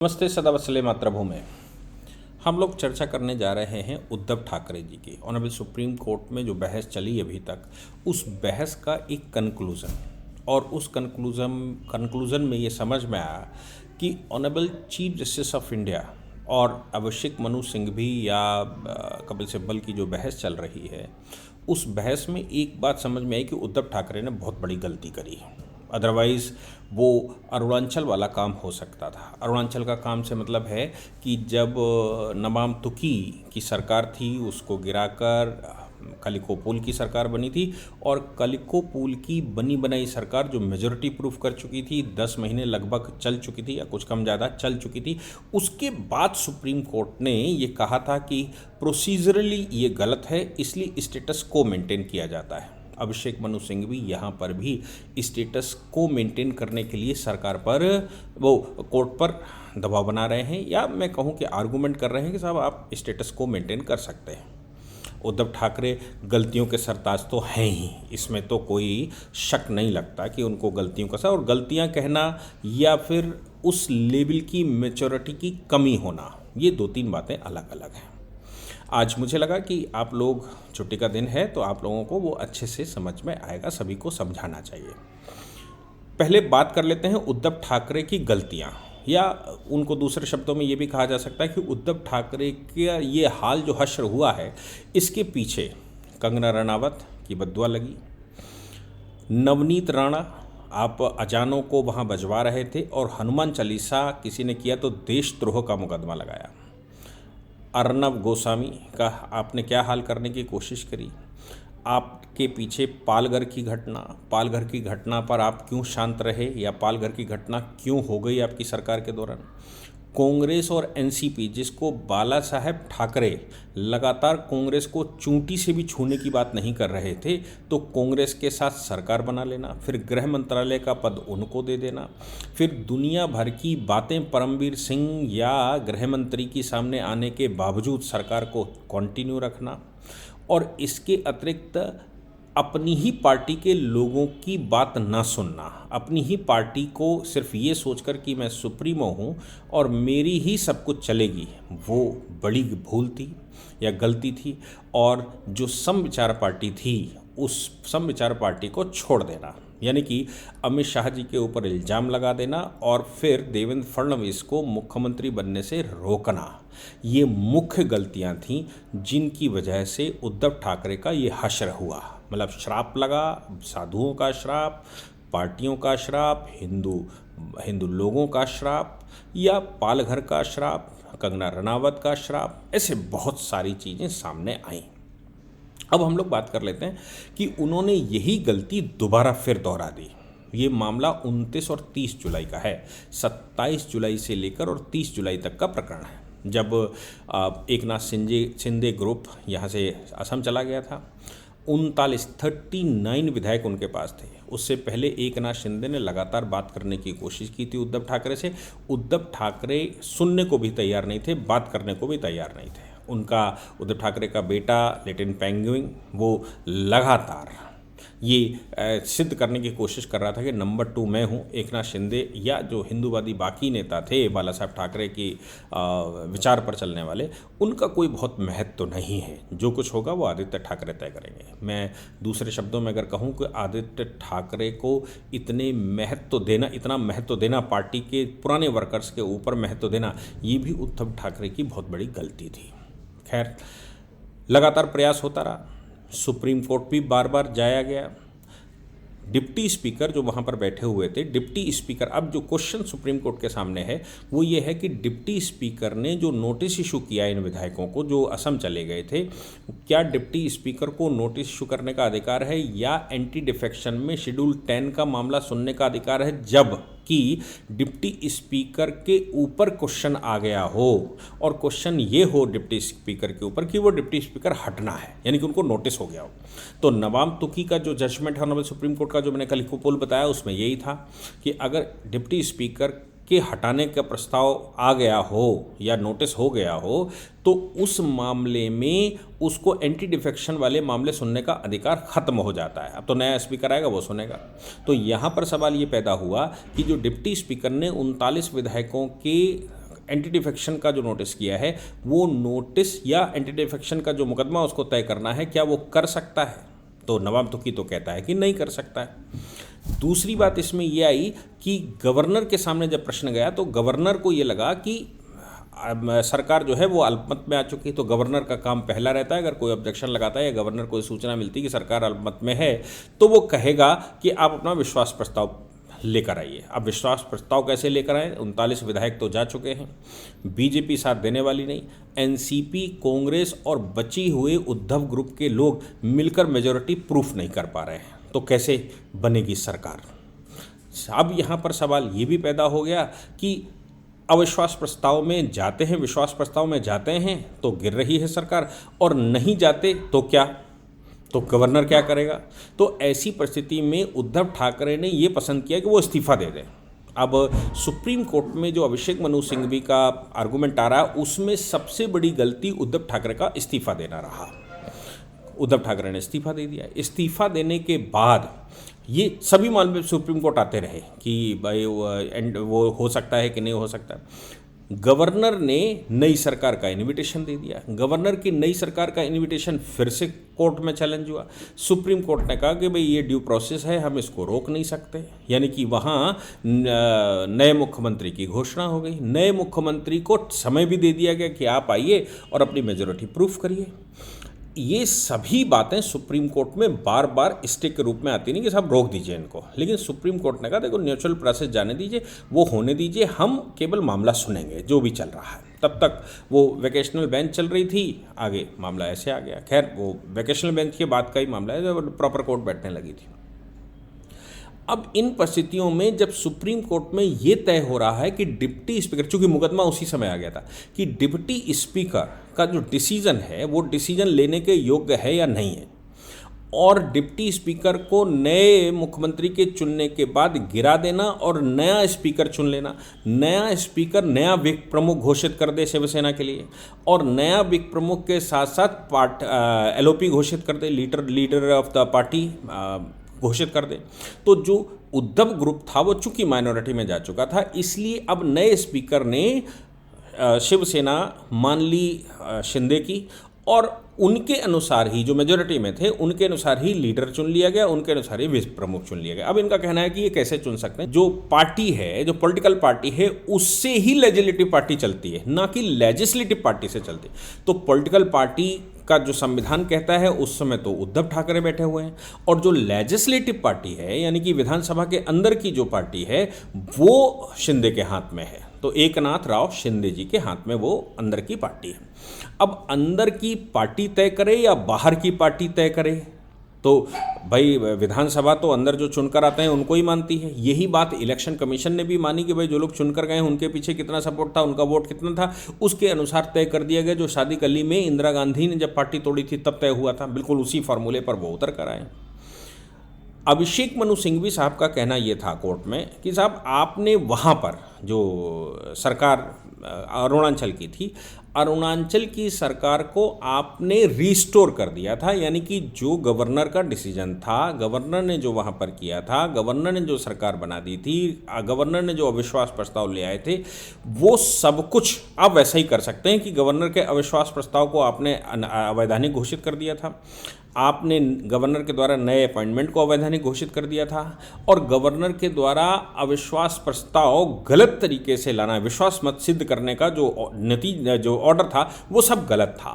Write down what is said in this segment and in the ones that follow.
नमस्ते सदा वत्सले मातृभूमि। हम लोग चर्चा करने जा रहे हैं उद्धव ठाकरे जी की। ऑनरेबल सुप्रीम कोर्ट में जो बहस चली अभी तक, उस बहस का एक कंक्लूज़न, और उस कंक्लूज़न में ये समझ में आया कि honourable chief justice of India और अभिषेक मनु सिंघवी या कपिल सिब्बल की जो बहस चल रही है, उस बहस में एक बात समझ में आई कि उद्धव ठाकरे ने बहुत बड़ी गलती करी। अदरवाइज़ वो अरुणाचल वाला काम हो सकता था। अरुणाचल का काम से मतलब है कि जब नमाम तुकी की सरकार थी, उसको गिराकर कलिको पुल की सरकार बनी थी, और कलिको पुल की बनी बनाई सरकार जो मेजॉरिटी प्रूफ कर चुकी थी, 10 महीने लगभग चल चुकी थी या कुछ कम ज़्यादा चल चुकी थी, उसके बाद सुप्रीम कोर्ट ने ये कहा था कि प्रोसीजरली ये गलत है, इसलिए स्टेटस को मेंटेन किया जाता है। अभिषेक मनु सिंघवी यहाँ पर भी स्टेटस को मेंटेन करने के लिए सरकार पर, वो कोर्ट पर दबाव बना रहे हैं, या मैं कहूँ कि आर्गूमेंट कर रहे हैं कि साहब आप स्टेटस को मेंटेन कर सकते हैं। उद्धव ठाकरे गलतियों के सरताज तो हैं ही, इसमें तो कोई शक नहीं लगता कि उनको गलतियों का सर, और गलतियाँ कहना या फिर उस लेवल की मैच्योरिटी की कमी होना, ये 2-3 बातें अलग अलग हैं। आज मुझे लगा कि आप लोग, छुट्टी का दिन है तो आप लोगों को वो अच्छे से समझ में आएगा, सभी को समझाना चाहिए। पहले बात कर लेते हैं उद्धव ठाकरे की गलतियां, या उनको दूसरे शब्दों में ये भी कहा जा सकता है कि उद्धव ठाकरे का ये हाल जो हश्र हुआ है, इसके पीछे कंगना रनावत की बद्दुआ लगी, नवनीत राणा आप अजानों को वहाँ बजवा रहे थे, और हनुमान चालीसा किसी ने किया तो देशद्रोह का मुकदमा लगाया। अर्नब गोस्वामी का आपने क्या हाल करने की कोशिश करी। आपके पीछे पालघर की घटना पर आप क्यों शांत रहे, या पालघर की घटना क्यों हो गई आपकी सरकार के दौरान। कांग्रेस और एनसीपी, जिसको बाला साहेब ठाकरे लगातार कांग्रेस को चूंटी से भी छूने की बात नहीं कर रहे थे, तो कांग्रेस के साथ सरकार बना लेना, फिर गृह मंत्रालय का पद उनको दे देना, फिर दुनिया भर की बातें परमवीर सिंह या गृह मंत्री की सामने आने के बावजूद सरकार को कंटिन्यू रखना, और इसके अतिरिक्त अपनी ही पार्टी के लोगों की बात ना सुनना, अपनी ही पार्टी को सिर्फ ये सोचकर कि मैं सुप्रीमो हूँ और मेरी ही सब कुछ चलेगी, वो बड़ी भूल थी या गलती थी। और जो समविचार पार्टी थी, उस समविचार पार्टी को छोड़ देना, यानी कि अमित शाह जी के ऊपर इल्ज़ाम लगा देना और फिर देवेंद्र फडणवीस को मुख्यमंत्री बनने से रोकना, ये मुख्य गलतियां थीं जिनकी वजह से उद्धव ठाकरे का ये हश्र हुआ। मतलब श्राप लगा, साधुओं का श्राप, पार्टियों का श्राप, हिंदू लोगों का श्राप, या पालघर का श्राप, कंगना रनावत का श्राप, ऐसे बहुत सारी चीज़ें सामने आईं। अब हम लोग बात कर लेते हैं कि उन्होंने यही गलती दोबारा फिर दोहरा दी। ये मामला 29 और 30 जुलाई का है। 27 जुलाई से लेकर और 30 जुलाई तक का प्रकरण है, जब एकनाथ शिंदे ग्रुप यहाँ से असम चला गया था। 39 विधायक उनके पास थे। उससे पहले एकनाथ शिंदे ने लगातार बात करने की कोशिश की थी उद्धव ठाकरे से। उद्धव ठाकरे सुनने को भी तैयार नहीं थे, बात करने को भी तैयार नहीं थे। उनका उद्धव ठाकरे का बेटा लिटिल पेंगुइन, वो लगातार ये सिद्ध करने की कोशिश कर रहा था कि नंबर 2 मैं हूँ। एकनाथ शिंदे या जो हिंदूवादी बाकी नेता थे बाला साहब ठाकरे की विचार पर चलने वाले, उनका कोई बहुत महत्व तो नहीं है। जो कुछ होगा वो आदित्य ठाकरे तय करेंगे। मैं दूसरे शब्दों में अगर कहूँ कि आदित्य ठाकरे को इतना महत्व देना, पार्टी के पुराने वर्कर्स के ऊपर महत्व देना, ये भी उद्धव ठाकरे की बहुत बड़ी गलती थी। खैर, लगातार प्रयास होता रहा, सुप्रीम कोर्ट भी बार बार जाया गया। डिप्टी स्पीकर जो वहाँ पर बैठे हुए थे, डिप्टी स्पीकर, अब जो क्वेश्चन सुप्रीम कोर्ट के सामने है वो ये है कि डिप्टी स्पीकर ने जो नोटिस इशू किया इन विधायकों को जो असम चले गए थे, क्या डिप्टी स्पीकर को नोटिस इशू करने का अधिकार है या एंटी डिफेक्शन में शेड्यूल 10 का मामला सुनने का अधिकार है, जब कि डिप्टी स्पीकर के ऊपर क्वेश्चन आ गया हो, और क्वेश्चन ये हो डिप्टी स्पीकर के ऊपर कि वो डिप्टी स्पीकर हटना है, यानी कि उनको नोटिस हो गया हो। तो नवाम तुकी का जो जजमेंट है ऑनरेबल सुप्रीम कोर्ट का, जो मैंने कल पोल बताया, उसमें यही था कि अगर डिप्टी स्पीकर के हटाने का प्रस्ताव आ गया हो या नोटिस हो गया हो, तो उस मामले में उसको एंटी डिफेक्शन वाले मामले सुनने का अधिकार खत्म हो जाता है। अब तो नया स्पीकर आएगा, वो सुनेगा। तो यहाँ पर सवाल ये पैदा हुआ कि जो डिप्टी स्पीकर ने 39 विधायकों के एंटी डिफेक्शन का जो नोटिस किया है, वो नोटिस या एंटी डिफेक्शन का जो मुकदमा उसको तय करना है, क्या वो कर सकता है? तो नवाब तुकी तो कहता है कि नहीं कर सकता है। दूसरी बात इसमें ये आई कि गवर्नर के सामने जब प्रश्न गया तो गवर्नर को ये लगा कि सरकार जो है वो अल्पमत में आ चुकी है, तो गवर्नर का काम पहला रहता है, अगर कोई ऑब्जेक्शन लगाता है या गवर्नर को सूचना मिलती है कि सरकार अल्पमत में है, तो वो कहेगा कि आप अपना विश्वास प्रस्ताव लेकर आइए। अब विश्वास प्रस्ताव कैसे लेकर आए? 39 विधायक तो जा चुके हैं, बीजेपी साथ देने वाली नहीं, एनसीपी, कांग्रेस और बची हुए उद्धव ग्रुप के लोग मिलकर मेजॉरिटी प्रूफ नहीं कर पा रहे हैं, तो कैसे बनेगी सरकार? अब यहाँ पर सवाल ये भी पैदा हो गया कि अविश्वास प्रस्ताव में जाते हैं, विश्वास प्रस्ताव में जाते हैं तो गिर रही है सरकार, और नहीं जाते तो क्या? तो गवर्नर क्या करेगा? तो ऐसी परिस्थिति में उद्धव ठाकरे ने ये पसंद किया कि वो इस्तीफा दे दें। अब सुप्रीम कोर्ट में जो अभिषेक मनु सिंघवी का आर्गूमेंट आ रहा है, उसमें सबसे बड़ी गलती उद्धव ठाकरे का इस्तीफा देना रहा। उद्धव ठाकरे ने इस्तीफा दे दिया। इस्तीफा देने के बाद ये सभी मामले सुप्रीम कोर्ट आते रहे कि भाई वो हो सकता है कि नहीं हो सकता। गवर्नर ने नई सरकार का इनविटेशन दे दिया। गवर्नर की नई सरकार का इनविटेशन फिर से कोर्ट में चैलेंज हुआ। सुप्रीम कोर्ट ने कहा कि भाई ये ड्यू प्रोसेस है, हम इसको रोक नहीं सकते। यानी कि वहाँ नए मुख्यमंत्री की घोषणा हो गई। नए मुख्यमंत्री को समय भी दे दिया गया कि आप आइए और अपनी मेजॉरिटी प्रूफ करिए। ये सभी बातें सुप्रीम कोर्ट में बार बार स्टे के रूप में आती नहीं कि साहब रोक दीजिए इनको, लेकिन सुप्रीम कोर्ट ने कहा देखो नेचुरल प्रोसेस जाने दीजिए, वो होने दीजिए, हम केवल मामला सुनेंगे जो भी चल रहा है। तब तक वो वैकेशनल बेंच चल रही थी, आगे मामला ऐसे आ गया। खैर वो वैकेशनल बेंच के बाद का ही मामला है जब प्रॉपर कोर्ट बैठने लगी थी। अब इन परिस्थितियों में जब सुप्रीम कोर्ट में ये तय हो रहा है कि डिप्टी स्पीकर, चूंकि मुकदमा उसी समय आ गया था, कि डिप्टी स्पीकर का जो डिसीजन है वो डिसीजन लेने के योग्य है या नहीं है, और डिप्टी स्पीकर को नए मुख्यमंत्री के चुनने के बाद गिरा देना और नया स्पीकर चुन लेना, नया स्पीकर नया विप प्रमुख घोषित कर दे शिवसेना के लिए, और नया विप प्रमुख के साथ साथ एलओपी घोषित कर दे, लीडर ऑफ द पार्टी घोषित कर दे। तो जो उद्धव ग्रुप था वो चूंकि माइनॉरिटी में जा चुका था, इसलिए अब नए स्पीकर ने शिवसेना मान ली शिंदे की, और उनके अनुसार ही जो मेजॉरिटी में थे उनके अनुसार ही लीडर चुन लिया गया, उनके अनुसार ही विश्व प्रमुख चुन लिया गया। अब इनका कहना है कि ये कैसे चुन सकते हैं? जो पार्टी है, जो पॉलिटिकल पार्टी है, उससे ही लेजिस्लेटिव पार्टी चलती है, ना कि लेजिस्लेटिव पार्टी से चलती। तो पॉलिटिकल पार्टी का जो संविधान कहता है उस समय तो उद्धव ठाकरे बैठे हुए हैं, और जो लेजिस्लेटिव पार्टी है यानी कि विधानसभा के अंदर की जो पार्टी है वो शिंदे के हाथ में है। तो एकनाथ राव शिंदे जी के हाथ में वो अंदर की पार्टी है। अब अंदर की पार्टी तय करे या बाहर की पार्टी तय करे, तो भाई विधानसभा तो अंदर जो चुनकर आते हैं उनको ही मानती है। यही बात इलेक्शन कमीशन ने भी मानी कि भाई जो लोग चुनकर गए हैं उनके पीछे कितना सपोर्ट था, उनका वोट कितना था, उसके अनुसार तय कर दिया गया। जो शादी कली में इंदिरा गांधी ने जब पार्टी तोड़ी थी तब तय हुआ था, बिल्कुल उसी फार्मूले पर वो उतर कर आए। अभिषेक मनु सिंघवी साहब का कहना ये था कोर्ट में कि साहब आपने वहाँ पर जो सरकार अरुणाचल की थी, अरुणाचल की सरकार को आपने रिस्टोर कर दिया था। यानी कि जो गवर्नर का डिसीजन था, गवर्नर ने जो वहाँ पर किया था, गवर्नर ने जो सरकार बना दी थी, गवर्नर ने जो अविश्वास प्रस्ताव ले आए थे, वो सब कुछ आप वैसा ही कर सकते हैं कि गवर्नर के अविश्वास प्रस्ताव को आपने अवैधानिक घोषित कर दिया था, आपने गवर्नर के द्वारा नए अपॉइंटमेंट को अवैधानिक घोषित कर दिया था, और गवर्नर के द्वारा अविश्वास प्रस्ताव गलत तरीके से लाना, विश्वास मत सिद्ध करने का जो ऑर्डर था वो सब गलत था।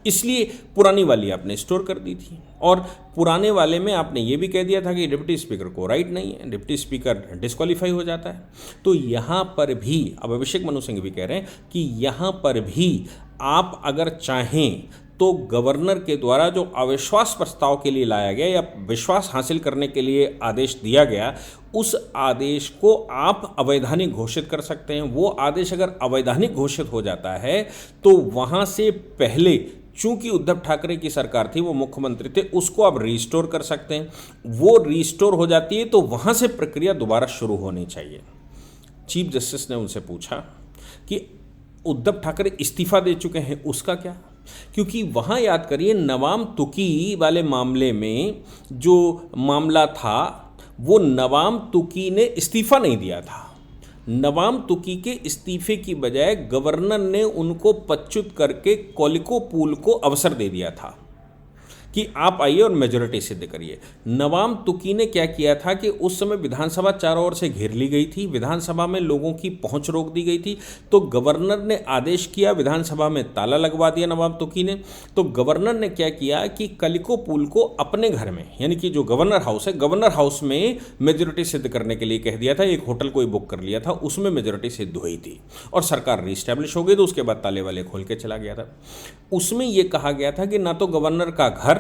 इसलिए पुरानी वाली आपने स्टोर कर दी थी, और पुराने वाले में आपने ये भी कह दिया था कि डिप्टी स्पीकर को राइट नहीं है, डिप्टी स्पीकर डिस्क्वालीफाई हो जाता है। तो यहाँ पर भी अब अभिषेक मनु सिंघवी कह रहे हैं कि यहाँ पर भी आप अगर चाहें तो गवर्नर के द्वारा जो अविश्वास प्रस्ताव के लिए लाया गया या विश्वास हासिल करने के लिए आदेश दिया गया, उस आदेश को आप अवैधानिक घोषित कर सकते हैं। वो आदेश अगर अवैधानिक घोषित हो जाता है तो वहाँ से पहले चूंकि उद्धव ठाकरे की सरकार थी, वो मुख्यमंत्री थे, उसको आप रिस्टोर कर सकते हैं। वो रिस्टोर हो जाती है तो वहाँ से प्रक्रिया दोबारा शुरू होनी चाहिए। चीफ जस्टिस ने उनसे पूछा कि उद्धव ठाकरे इस्तीफा दे चुके हैं, उसका क्या? क्योंकि वहाँ याद करिए नवाब तुकी वाले मामले में जो मामला था वो नवाब तुकी ने इस्तीफा नहीं दिया था, नवाम तुकी के इस्तीफे की बजाय गवर्नर ने उनको पदच्युत करके कोलिको पुल को अवसर दे दिया था कि आप आइए और मेजोरिटी सिद्ध करिए। नवाम तुकी ने क्या किया था कि उस समय विधानसभा चारों ओर से घेर ली गई थी, विधानसभा में लोगों की पहुंच रोक दी गई थी, तो गवर्नर ने आदेश किया, विधानसभा में ताला लगवा दिया नवाम तुकी ने। तो गवर्नर ने क्या किया कि कलिको पुल को अपने घर में, यानी कि जो गवर्नर हाउस है, गवर्नर हाउस में मेजोरिटी सिद्ध करने के लिए कह दिया था। एक होटल कोई बुक कर लिया था, उसमें मेजोरिटी सिद्ध हुई थी और सरकार रीस्टैब्लिश हो गई। तो उसके बाद ताले वाले खोल के चला गया था। उसमें यह कहा गया था कि ना तो गवर्नर का घर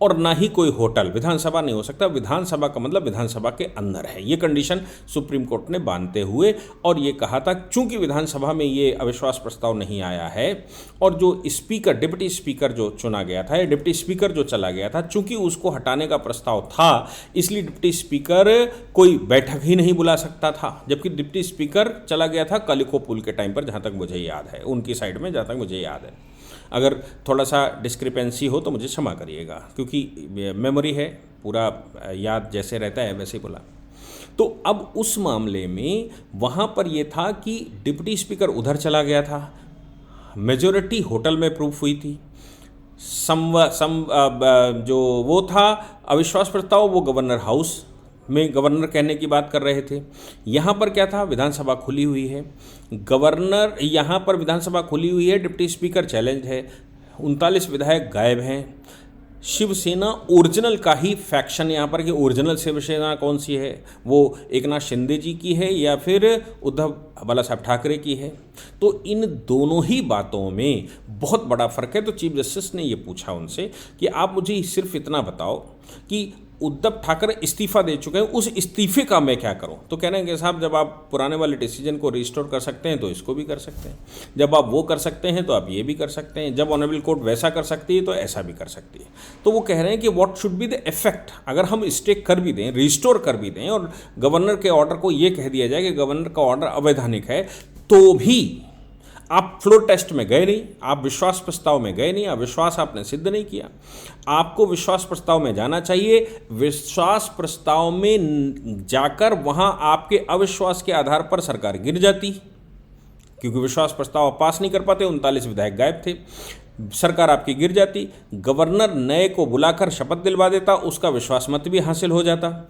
और ना ही कोई होटल, विधानसभा नहीं हो सकता, विधानसभा का मतलब विधानसभा के अंदर है। ये कंडीशन सुप्रीम कोर्ट ने बांधते हुए और ये कहा था चूंकि विधानसभा में ये अविश्वास प्रस्ताव नहीं आया है और जो स्पीकर, डिप्टी स्पीकर जो चुना गया था, डिप्टी स्पीकर जो चला गया था, चूंकि उसको हटाने का प्रस्ताव था, इसलिए डिप्टी स्पीकर कोई बैठक ही नहीं बुला सकता था। जबकि डिप्टी स्पीकर चला गया था कलिको पुल के टाइम पर, जहाँ तक मुझे याद है, उनकी साइड में, जहाँ तक मुझे याद है। अगर थोड़ा सा डिस्क्रिपेंसी हो तो मुझे क्षमा करिएगा, क्योंकि मेमोरी है, पूरा याद जैसे रहता है वैसे ही बोला। तो अब उस मामले में वहाँ पर यह था कि डिप्टी स्पीकर उधर चला गया था, मेजोरिटी होटल में प्रूफ हुई थी, जो वो था अविश्वास प्रस्ताव, वो गवर्नर हाउस में गवर्नर कहने की बात कर रहे थे। यहाँ पर क्या था, विधानसभा खुली हुई है, गवर्नर, यहाँ पर विधानसभा खुली हुई है, डिप्टी स्पीकर चैलेंज है, 39 विधायक गायब हैं, शिवसेना ओरिजिनल का ही फैक्शन यहाँ पर, कि ओरिजिनल शिवसेना कौन सी है, वो एकनाथ शिंदे जी की है या फिर उद्धव बाला साहब ठाकरे की है। तो इन दोनों ही बातों में बहुत बड़ा फर्क है। तो चीफ जस्टिस ने ये पूछा उनसे कि आप मुझे सिर्फ इतना बताओ कि उद्धव ठाकरे इस्तीफा दे चुके हैं, उस इस्तीफे का मैं क्या करूं? तो कह रहे हैं कि साहब जब आप पुराने वाले डिसीजन को रिस्टोर कर सकते हैं तो इसको भी कर सकते हैं, जब आप वो कर सकते हैं तो आप ये भी कर सकते हैं, जब ऑनरेबल कोर्ट वैसा कर सकती है तो ऐसा भी कर सकती है। तो वो कह रहे हैं कि what should be the effect, अगर हम स्टे कर भी दें, रिस्टोर कर भी दें और गवर्नर के ऑर्डर को ये कह दिया जाए कि गवर्नर का ऑर्डर अवैधानिक है, तो भी आप फ्लोर टेस्ट में गए नहीं, आप विश्वास प्रस्ताव में गए नहीं, अविश्वास आपने सिद्ध नहीं किया। आपको विश्वास प्रस्ताव में जाना चाहिए, विश्वास प्रस्ताव में जाकर वहां आपके अविश्वास के आधार पर सरकार गिर जाती, क्योंकि विश्वास प्रस्ताव आप पास नहीं कर पाते, 39 विधायक गायब थे, सरकार आपकी गिर जाती, गवर्नर नए को बुलाकर शपथ दिलवा देता, उसका विश्वास मत भी हासिल हो जाता।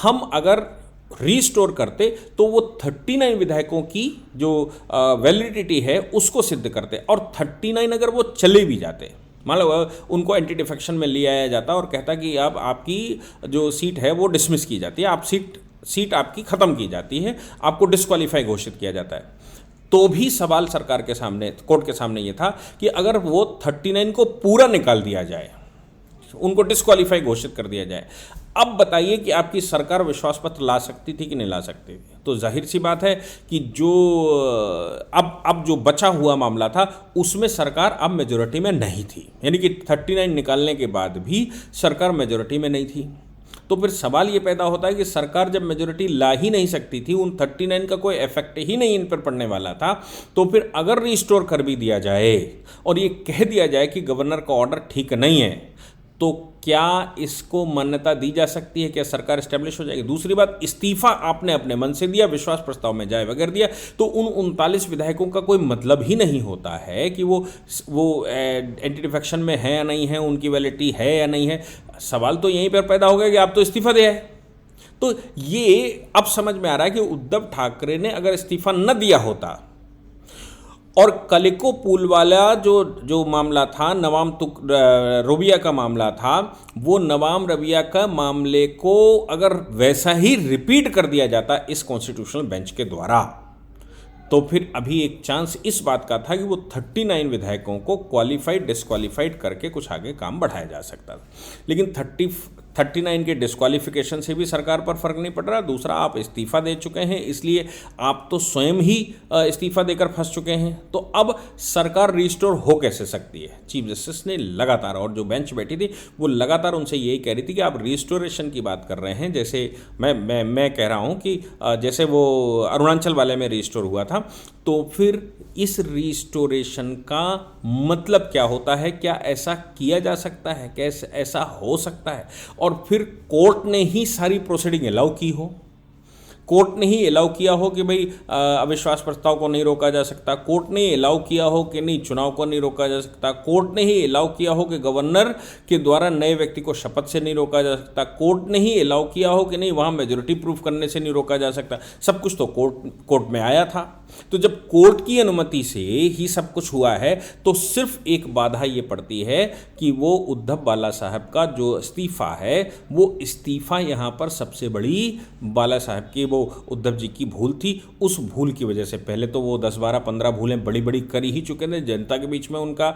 हम अगर रीस्टोर करते तो वो 39 विधायकों की जो वैलिडिटी है उसको सिद्ध करते, और 39 अगर वो चले भी जाते, मान लो उनको एंटी डिफेक्शन में ले आया जाता और कहता कि अब आपकी जो सीट है वो डिसमिस की जाती है, आप सीट आपकी ख़त्म की जाती है, आपको डिस्क्वालीफाई घोषित किया जाता है, तो भी सवाल सरकार के सामने, कोर्ट के सामने ये था कि अगर वो 39 को पूरा निकाल दिया जाए, उनको डिस्क्वालीफाई घोषित कर दिया जाए, अब बताइए कि आपकी सरकार विश्वास पत्र ला सकती थी कि नहीं ला सकती थी? तो जाहिर सी बात है कि जो अब जो बचा हुआ मामला था उसमें सरकार अब मेजोरिटी में नहीं थी, यानी कि 39 निकालने के बाद भी सरकार मेजोरिटी में नहीं थी। तो फिर सवाल ये पैदा होता है कि सरकार जब मेजोरिटी ला ही नहीं सकती थी, उन 39 का कोई इफेक्ट ही नहीं इन पर पड़ने वाला था, तो फिर अगर रिस्टोर कर भी दिया जाए और ये कह दिया जाए कि गवर्नर का ऑर्डर ठीक नहीं है, तो क्या इसको मान्यता दी जा सकती है? क्या सरकार एस्टेब्लिश हो जाएगी? दूसरी बात, इस्तीफा आपने अपने मन से दिया, विश्वास प्रस्ताव में जाए बगैर दिया, तो उन 39 विधायकों का कोई मतलब ही नहीं होता है कि वो एंटी डिफेक्शन में है या नहीं है, उनकी वैलिडिटी है या नहीं है। सवाल तो यहीं पर पैदा हो गया कि आप तो इस्तीफा दिया है। तो ये अब समझ में आ रहा है कि उद्धव ठाकरे ने अगर इस्तीफा न दिया होता और कलिको पुल वाला जो मामला था, नवाम रबिया का मामला था, वो नवाम रबिया का मामले को अगर वैसा ही रिपीट कर दिया जाता इस कॉन्स्टिट्यूशनल बेंच के द्वारा, तो फिर अभी एक चांस इस बात का था कि वो 39 विधायकों को क्वालिफाइड डिस्क्वालीफाइड करके कुछ आगे काम बढ़ाया जा सकता था। लेकिन 39 के डिस्क्वालिफिकेशन से भी सरकार पर फर्क नहीं पड़ रहा। दूसरा, आप इस्तीफा दे चुके हैं, इसलिए आप तो स्वयं ही इस्तीफा देकर फंस चुके हैं, तो अब सरकार रिस्टोर हो कैसे सकती है? चीफ जस्टिस ने लगातार, और जो बेंच बैठी थी वो लगातार उनसे यही कह रही थी कि आप रिस्टोरेशन की बात कर रहे हैं, जैसे मैं कह रहा हूँ कि जैसे वो अरुणाचल वाले में रिस्टोर हुआ था, तो फिर इस रिस्टोरेशन का मतलब क्या होता है? क्या ऐसा किया जा सकता है? कैसे ऐसा हो सकता है? और फिर कोर्ट ने ही सारी प्रोसीडिंग अलाउ की हो, कोर्ट ने ही अलाउ किया हो कि भाई अविश्वास प्रस्ताव को नहीं रोका जा सकता, कोर्ट ने अलाउ किया हो कि नहीं चुनाव को नहीं रोका जा सकता, कोर्ट ने ही अलाउ किया हो कि गवर्नर के द्वारा नए व्यक्ति को शपथ से नहीं रोका जा सकता, कोर्ट ने ही अलाउ किया हो कि नहीं वहाँ मेजोरिटी प्रूफ करने से नहीं रोका जा सकता। सब कुछ तो कोर्ट में आया था। तो जब कोर्ट की अनुमति से ही सब कुछ हुआ है तो सिर्फ एक बाधा ये पड़ती है कि वो उद्धव बाला साहब का जो इस्तीफा है वो इस्तीफा यहाँ पर सबसे बड़ी बाला साहब की वो उद्धव जी की भूल थी। उस भूल की वजह से पहले तो वो 10, 12, 15 भूलें बड़ी बड़ी कर ही चुके थे, जनता के बीच में उनका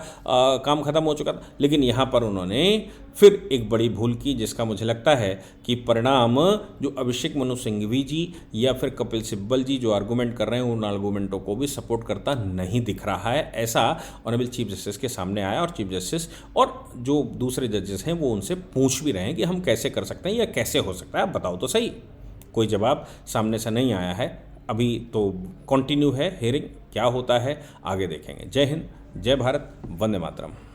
काम खत्म हो चुका था, लेकिन यहाँ पर उन्होंने फिर एक बड़ी भूल की जिसका मुझे लगता है कि परिणाम जो अभिषेक मनु सिंघवी जी या फिर कपिल सिब्बल जी जो आर्गूमेंट कर रहे हैं उन आर्गूमेंटों को भी सपोर्ट करता नहीं दिख रहा है। ऐसा ऑनरेबल चीफ जस्टिस के सामने आया और चीफ जस्टिस और जो दूसरे जजेस हैं वो उनसे पूछ भी रहे हैं कि हम कैसे कर सकते हैं या कैसे हो सकता है, आप बताओ तो सही। कोई जवाब सामने से नहीं आया है। अभी तो कंटिन्यू है हियरिंग, क्या होता है आगे देखेंगे। जय हिंद, जय भारत, वंदे मातरम।